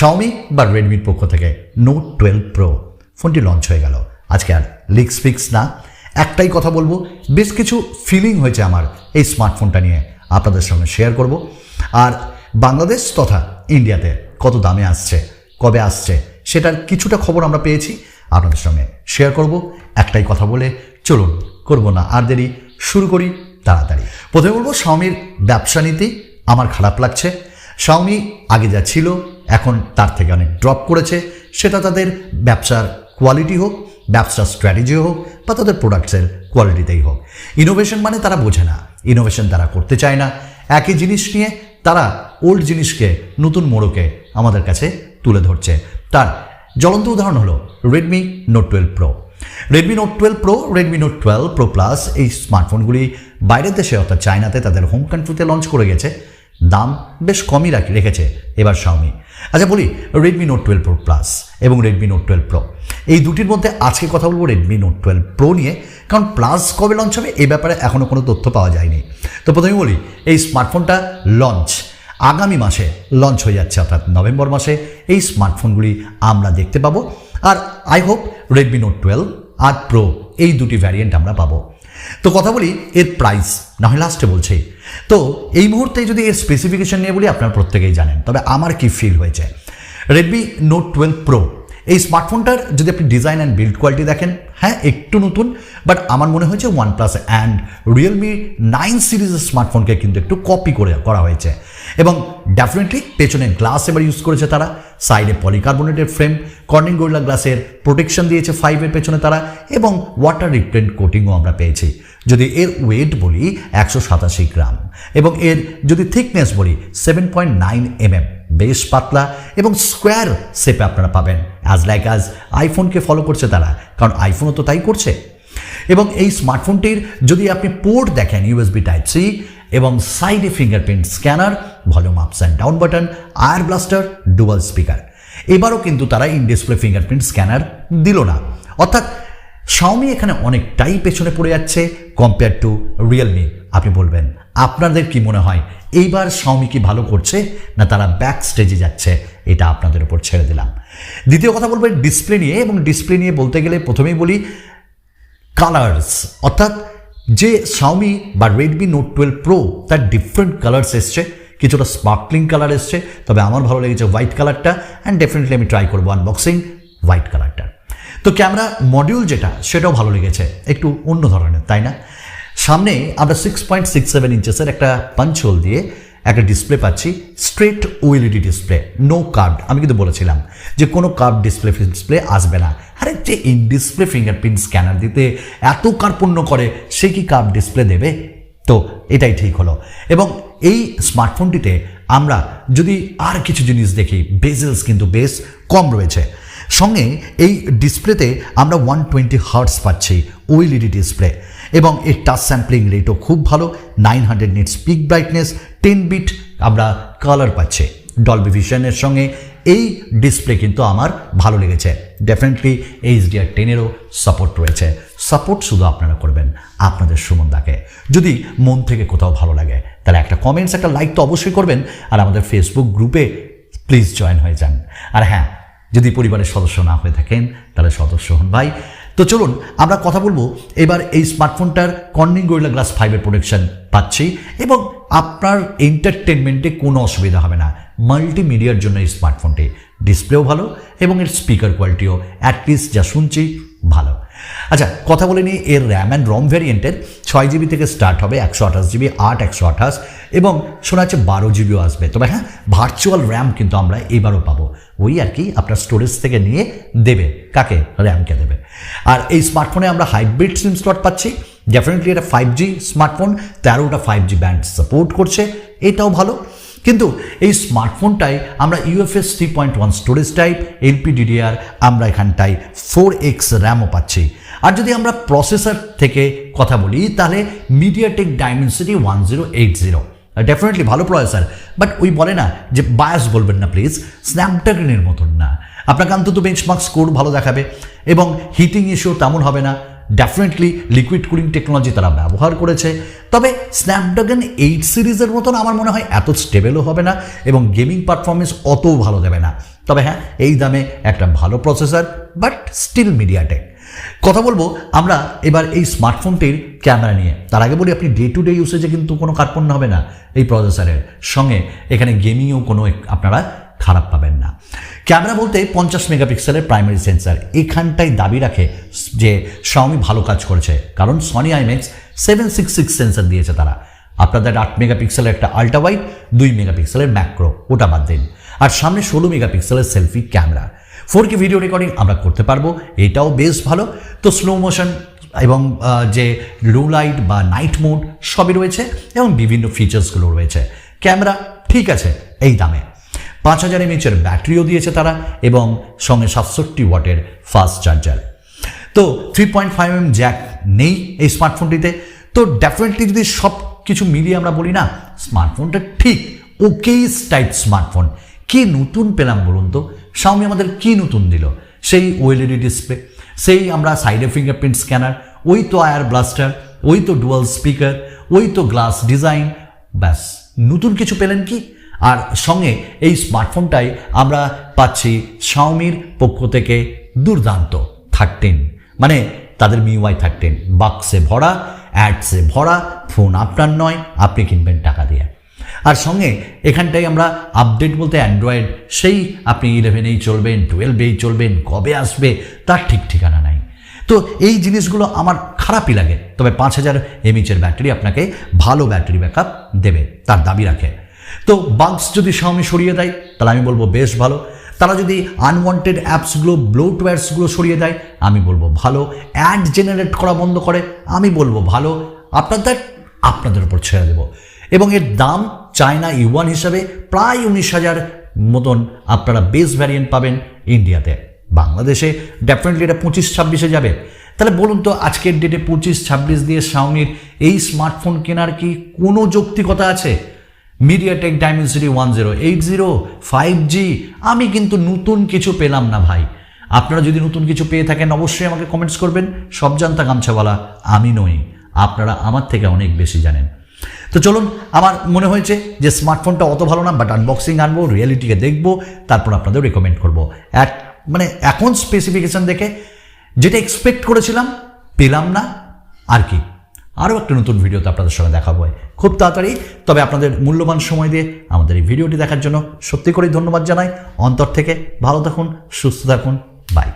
Xiaomi বা রেডমির পক্ষ থেকে নোট 12 প্রো ফোনটি লঞ্চ হয়ে গেল। আজকে আর লিক্স ফিক্স না, একটাই কথা বলবো, বেশ কিছু ফিলিং হয়েছে আমার এই স্মার্টফোনটা নিয়ে, আপনাদের সঙ্গে শেয়ার করব। আর বাংলাদেশ তথা ইন্ডিয়াতে কত দামে আসছে, কবে আসছে, সেটার কিছুটা খবর আমরা পেয়েছি, আপনাদের সঙ্গে শেয়ার করব। একটাই কথা বলে চলুন, করব না আর দেরি, শুরু করি তাড়াতাড়ি। প্রথমে বলবো, শাওমির ব্যবসা নীতি আমার খারাপ লাগছে। শাওমি আগে যা ছিল এখন তার থেকে অনেক ড্রপ করেছে, সেটা তাদের ব্যবসার কোয়ালিটি হোক, ব্যবসার স্ট্র্যাটেজি হোক, বা তাদের প্রোডাক্টসের কোয়ালিটিতেই হোক। ইনোভেশন মানে তারা বোঝে না, ইনোভেশন তারা করতে চায় না। একই জিনিস নিয়ে তারা ওল্ড জিনিসকে নতুন মোড়কে আমাদের কাছে তুলে ধরছে। তার জ্বলন্ত উদাহরণ হলো Redmi note 12 pro. Redmi note 12 pro, Redmi note 12 pro plus এই স্মার্টফোনগুলি বাইরের দেশে অর্থাৎ চায়নাতে তাদের হোম কান্ট্রিতে লঞ্চ করে গেছে। দাম বেশ কমই রেখেছে এবার শাওমি। আচ্ছা বলি, রেডমি নোট 12 প্রো প্লাস এবং রেডমি নোট 12 প্রো, এই দুটির মধ্যে আজকে কথা বলবো রেডমি নোট 12 প্রো নিয়ে, কারণ প্লাস কবে লঞ্চ হবে এই ব্যাপারে এখনও কোনো তথ্য পাওয়া যায়নি। তো প্রথমে বলি, এই স্মার্টফোনটা লঞ্চ আগামী মাসে লঞ্চ হয়ে যাচ্ছে, অর্থাৎ নভেম্বর মাসে এই স্মার্টফোনগুলি আমরা দেখতে পাবো। আর আই হোপ রেডমি নোট 12 আর প্রো এই দুটি ভ্যারিয়েন্ট আমরা পাবো। তো কথা বলি এর প্রাইস, না হয় লাস্টে বলছি। তো এই মুহূর্তে যদি এর স্পেসিফিকেশন নিয়ে বলি, আপনারা প্রত্যেকেই জানেন, তবে আমার কি ফিল হয়েছে। রেডমি নোট 12 প্রো এই স্মার্টফোনটার যদি আপনি ডিজাইন অ্যান্ড বিল্ড কোয়ালিটি দেখেন, হ্যাঁ একটু নতুন, বাট আমার মনে হয়েছে OnePlus অ্যান্ড রিয়েলমি 9 সিরিজের স্মার্টফোনকে কিন্তু একটু কপি করা হয়েছে। এবং ডেফিনেটলি পেছনে গ্লাস এবার ইউজ করেছে তারা, সাইডে পলিকার্বনেটের ফ্রেম, কর্নিং গরিলা গ্লাসের প্রোটেকশন দিয়েছে 5 এর পেছনে তারা, এবং ওয়াটার রিপেলেন্ট কোটিংও আমরা পেয়েছি। যদি এর ওয়েট বলি 187 গ্রাম, এবং এর যদি থিকনেস বলি 7.9 mm, বেশ পাতলা এবং স্কোয়ার শেপে আপনারা পাবেন। অ্যাজ লাইক অ্যাজ আইফোনকে ফলো করছে তারা, কারণ আইফোনও তো তাই করছে। এবং এই স্মার্টফোনটির যদি আপনি পোর্ট দেখেন, USB Type-C এবং সাইডে fingerprint scanner, volume ups and down button, IR blaster, dual speaker. এবারও কিন্তু তারা ইন ডিসপ্লে ফিঙ্গারপ্রিন্ট স্ক্যানার দিল না, অর্থাৎ শাওমি এখানে অনেকটাই পেছনে পড়ে যাচ্ছে কম্পেয়ার টু রিয়েলমি। আপনি বলবেন আপনাদের কি মনে হয়, এইবার শাওমি কি ভালো করছে না তারা ব্যাক স্টেজে যাচ্ছে? এটা আপনাদের উপর ছেড়ে দিলাম। দ্বিতীয় কথা বলবো ডিসপ্লে নিয়ে, এবং ডিসপ্লে নিয়ে বলতে গেলে প্রথমেই বলি কালার্স, অর্থাৎ যে শাওমি বা রেডমি নোট 12 প্রো তার ডিফারেন্ট কালার্স এসছে, কিছুটা স্পার্কলিং কালার এসছে, তবে আমার ভালো লেগেছে হোয়াইট কালারটা, অ্যান্ড ডেফিনেটলি আমি ট্রাই করবো আনবক্সিং হোয়াইট কালারটা। তো ক্যামেরা মডিউল যেটা, সেটাও ভালো লেগেছে, একটু অন্য ধরনের, তাই না? সামনে আমরা 6.67 ইঞ্চেসের একটা পাঞ্চ হোল দিয়ে একটা ডিসপ্লে পাচ্ছি, straight OLED display, no curve. আমি কিন্তু বলেছিলাম যে কোনো কার্ভ ডিসপ্লে আসবে না। আরে যে ইন ডিসপ্লে ফিঙ্গারপ্রিন্ট স্ক্যানার দিতে এত কার্পণ্য করে, সে কি কার্ভ ডিসপ্লে দেবে? তো এটাই ঠিক হলো। এবং এই স্মার্টফোনটিতে আমরা যদি আর কিছু জিনিস দেখি, বেজেলস কিন্তু বেশ কম রয়েছে। সঙ্গে এই ডিসপ্লেতে আমরা 120 হার্টস পাচ্ছি OLED ডিসপ্লে, এবং এর টাচ স্যাম্পলিং রেটও খুব ভালো, 900 নিটস পিক ব্রাইটনেস, 10 বিট আমরা কালার পাচ্ছি। ডলবি ভিশনের সঙ্গে এই ডিসপ্লে কিন্তু আমার ভালো লেগেছে। ডেফিনেটলি HDR10-এরও সাপোর্ট রয়েছে। সাপোর্ট শুধু আপনারা করবেন আপনাদের সুমনদাকে। যদি মন থেকে কোথাও ভালো লাগে তাহলে একটা কমেন্টস, একটা লাইক তো অবশ্যই করবেন, আর আমাদের ফেসবুক গ্রুপে প্লিজ জয়েন হয়ে যান। আর হ্যাঁ, যদি পরিবারের সদস্য না হয়ে থাকেন তাহলে সদস্য হন ভাই। তো চলুন আমরা কথা বলবো এবার এই স্মার্টফোনটার কর্নিং গরিলা গ্লাস 5-এর প্রোটেকশন পাচ্ছি, এবং আপনার এন্টারটেনমেন্টে কোনো অসুবিধা হবে না। মাল্টিমিডিয়ার জন্য এই স্মার্টফোনটি, ডিসপ্লেও ভালো এবং এর স্পিকার কোয়ালিটিও অ্যাটলিস্ট যা শুনছি ভালো। আচ্ছা কথা বলে নিই এর র্যাম অ্যান্ড রম ভ্যারিয়েন্টের। 6GB থেকে স্টার্ট হবে, 128GB 128, এবং শোনা যাচ্ছে 12GBও আসবে। তবে হ্যাঁ, ভার্চুয়াল র্যাম কিন্তু আমরা এবারও পাবো, ওই আর কি আপনার স্টোরেজ থেকে নিয়ে দেবে, কাকে? র্যামকে দেবে। আর এই স্মার্টফোনে আমরা হাইব্রিড সিম স্লট পাচ্ছি। ডেফিনেটলি এটা 5G smartphone, 13টা 5G band support করছে, এটাও ভালো। কিন্তু এই স্মার্টফোনটায় আমরা UFS 3.1 স্টোরেজ টাইপ, LPDDR, আমরা এখানটায় 4x র্যামও পাচ্ছি। আর যদি আমরা প্রসেসর থেকে কথা বলি তাহলে মিডিয়াটেক ডাইমেনসিটি 1080, ডেফিনেটলি ভালো প্রসেসর, বাট ওই বলে না যে বায়াস বলবেন না প্লিজ, স্ন্যাপড্রাগনের মতন না। আপনাকে অন্তত বেঞ্চমার্ক স্কোর ভালো দেখাবে, এবং হিটিং ইস্যু তেমন হবে না। ডেফিনেটলি লিকুইড কুলিং টেকনোলজি তারা ব্যবহার করেছে। তবে স্ন্যাপড্রাগন 8 সিরিজের মতন আমার মনে হয় এত স্টেবলও হবে না এবং গেমিং পারফরমেন্স অতও ভালো দেবে না। তবে হ্যাঁ, এই দামে একটা ভালো প্রসেসর, বাট স্টিল মিডিয়াটেক। কথা বলবো আমরা এবার এই স্মার্টফোনটির ক্যামেরা নিয়ে। তার আগে বলি, আপনি ডে টু ডে ইউসেজে কিন্তু কোনো কার্পণ্য হবে না এই প্রসেসরের সঙ্গে। এখানে গেমিংও কোনো আপনারা খারাপ পাবেন না। ক্যামেরা বলতে 50 মেগাপিক্সেলের প্রাইমারি সেন্সার, এখানটাই দাবি রাখে যে Xiaomi ভালো কাজ করেছে, কারণ সনি আইম্যাক্স 766 সেন্সার দিয়েছে তারা। আপনাদের 8 মেগাপিক্সেলের একটা আল্ট্রা ওয়াইড, 2 মেগাপিক্সেলের ম্যাক্রো, ওটা বাদ দিন। আর সামনে 16 মেগাপিক্সেলের selfie camera. 4K video recording আমরা করতে পারবো, এটাও বেশ ভালো। তো স্লো মোশন এবং যে লো লাইট বা নাইট মোড সবই রয়েছে এবং বিভিন্ন ফিচার্সগুলো রয়েছে। ক্যামেরা ঠিক আছে এই দামে। 5000 mAh ব্যাটারিও দিয়েছে তারা এবং সঙ্গে 67 ওয়াটের ফাস্ট চার্জার। তো 3.5mm জ্যাক নেই এই স্মার্টফোনটিতে। তো ডেফিনেটলি যদি সব কিছু মিলিয়ে আমরা বলি না, স্মার্টফোনটা ঠিক ওকেই টাইপ স্মার্টফোন। কি নতুন পেলাম বলুন তো? Xiaomi আমাদের কি নতুন দিল? সেই ওএলইডি ডিসপ্লে, সেই আমরা সাইডে ফিঙ্গারপ্রিন্ট স্ক্যানার, ওই তো আয়ার ব্লাস্টার, ওই তো ডুয়াল স্পিকার, ওই তো গ্লাস ডিজাইন, ব্যাস নতুন কিছু পেলেন কি? আর সঙ্গে এই স্মার্টফোনটাই আমরা পাচ্ছি Xiaomiর পক্ষ থেকে দুর্দান্ত 13, মানে তাদের MIUI 13 বাক্সে ভরা, অ্যাডসে ভরা, ফোন আপনার নয়, আপনি কিনবেন টাকা দিয়ে। আর সঙ্গে এখানটাই আমরা আপডেট বলতে অ্যান্ড্রয়েড, সেই আপনি 11এই চলবেন, 12এই চলবেন, কবে আসবে তার ঠিক ঠিকানা নাই। তো এই জিনিসগুলো আমার খারাপই লাগে। তবে 5000 mAh ব্যাটারি আপনাকে ভালো ব্যাটারি ব্যাকআপ দেবে, তার দাবি রাখে। তো বাগস যদি Xiaomi সরিয়ে দেয় তাহলে আমি বলবো বেশ ভালো। তারা যদি আনওয়ান্টেড অ্যাপসগুলো, ব্লোটওয়্যারসগুলো সরিয়ে দেয় আমি বলবো ভালো। অ্যাড জেনারেট করা বন্ধ করে আমি বলবো ভালো। আপনাদের উপর ছেড়ে দেবো। এবং এর দাম চায়না ইউয়ান হিসাবে প্রায় 19,000 মতন আপনারা বেস ভ্যারিয়েন্ট পাবেন ইন্ডিয়াতে। বাংলাদেশে ডেফিনেটলি এটা 25-26-এ যাবে। তাহলে বলুন তো, আজকের ডেটে 25-26 দিয়ে Xiaomiর এই স্মার্টফোন কেনার কি কোনো যৌক্তিকতা আছে? মিডিয়াটেক ডাইমেনসিটি 1080 5G, আমি কিন্তু নতুন কিছু পেলাম না ভাই। আপনারা যদি নতুন কিছু পেয়ে থাকেন অবশ্যই আমাকে কমেন্টস করবেন। সব জানতা গামছাওয়ালা আমি নই, আপনারা আমার থেকে অনেক বেশি জানেন। তো চলুন, আমার মনে হয়েছে যে স্মার্টফোনটা অত ভালো না, বাট আনবক্সিং আনবো, রিয়েলিটিকে দেখবো, তারপর আপনাদের রেকমেন্ড করবো। মানে এখন স্পেসিফিকেশন দেখে যেটা এক্সপেক্ট করেছিলাম পেলাম না, আর কি। আরও একটা নতুন ভিডিওতে আপনাদের সঙ্গে দেখা হবে খুব তাড়াতাড়ি। তবে আপনাদের মূল্যবান সময় দিয়ে আমাদের এই ভিডিওটি দেখার জন্য সত্যি করেই ধন্যবাদ জানাই অন্তর থেকে। ভালো থাকুন, সুস্থ থাকুন, বাই।